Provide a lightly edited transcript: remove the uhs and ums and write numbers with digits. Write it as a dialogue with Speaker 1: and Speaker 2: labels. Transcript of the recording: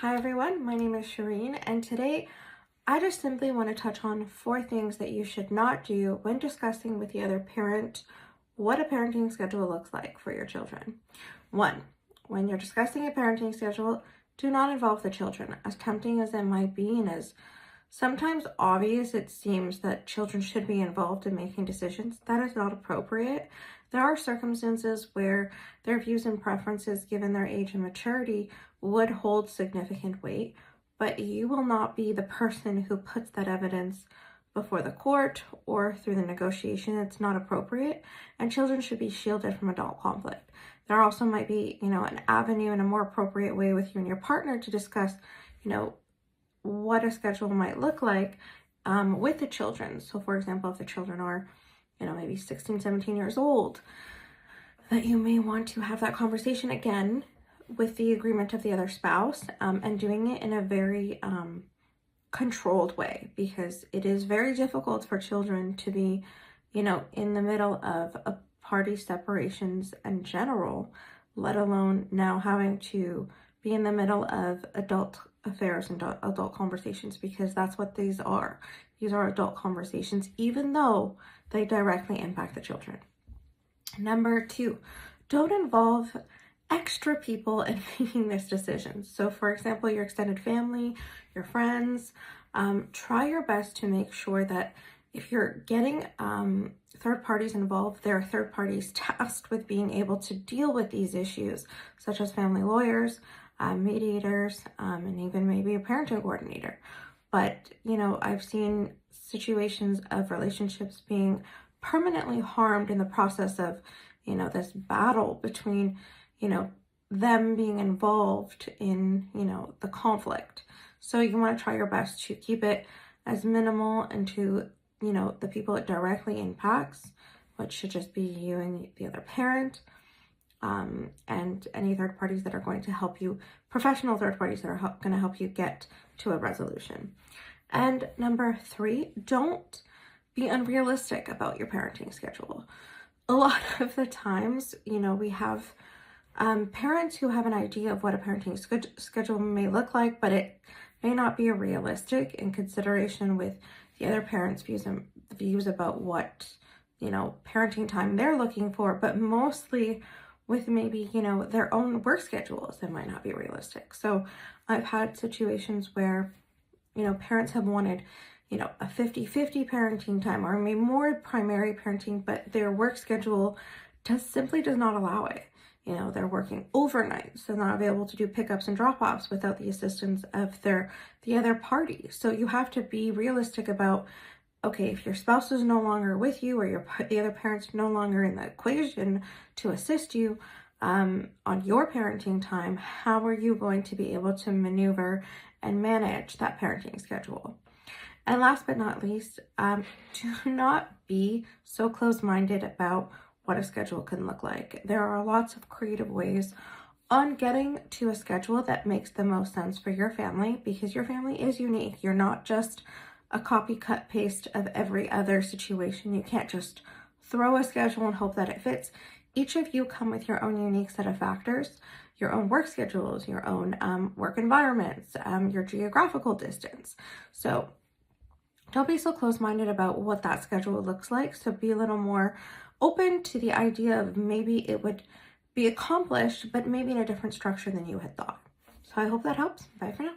Speaker 1: Hi everyone, my name is Shireen, and today I just simply want to touch on 4 things that you should not do when discussing with the other parent what a parenting schedule looks like for your children. 1. When you're discussing a parenting schedule, do not involve the children. As tempting as it might be and as sometimes obvious it seems that children should be involved in making decisions, that is not appropriate. There are circumstances where their views and preferences, given their age and maturity, would hold significant weight, but you will not be the person who puts that evidence before the court or through the negotiation. It's not appropriate, and children should be shielded from adult conflict. There also might be, an avenue and a more appropriate way with you and your partner to discuss, what a schedule might look like with the children. So for example, if the children are, maybe 16, 17 years old, that you may want to have that conversation again with the agreement of the other spouse, and doing it in a very controlled way, because it is very difficult for children to be, in the middle of a party separations in general, let alone now having to be in the middle of adult affairs and adult conversations, because that's what these are. These are adult conversations, even though they directly impact the children. Number 2, don't involve extra people in making this decision. So for example, your extended family, your friends, try your best to make sure that if you're getting third parties involved, there are third parties tasked with being able to deal with these issues, such as family lawyers, mediators, and even maybe a parenting coordinator. But, I've seen situations of relationships being permanently harmed in the process of, this battle between, them being involved in, the conflict. So you want to try your best to keep it as minimal and to, the people it directly impacts, which should just be you and the other parent, and any third parties that are going to help you, professional third parties that are going to help you get to a resolution. And number 3, don't be unrealistic about your parenting schedule. A lot of the times, we have parents who have an idea of what a parenting schedule may look like, but it may not be realistic in consideration with the other parents' views about what, parenting time they're looking for, but mostly with maybe, their own work schedules that might not be realistic. So I've had situations where, parents have wanted, a 50-50 parenting time or maybe more primary parenting, but their work schedule simply does not allow it. They're working overnight, so they're not available to do pickups and drop-offs without the assistance of the other party. So you have to be realistic about, okay, if your spouse is no longer with you or the other parent's no longer in the equation to assist you on your parenting time, how are you going to be able to maneuver and manage that parenting schedule? And last but not least, do not be so close-minded about what a schedule can look like. There are lots of creative ways on getting to a schedule that makes the most sense for your family, because your family is unique. You're not just a copy, cut, paste of every other situation. You can't just throw a schedule and hope that it fits. Each of you come with your own unique set of factors, your own work schedules, your own work environments, your geographical distance. So don't be so close-minded about what that schedule looks like. So be a little more open to the idea of maybe it would be accomplished, but maybe in a different structure than you had thought. So I hope that helps. Bye for now.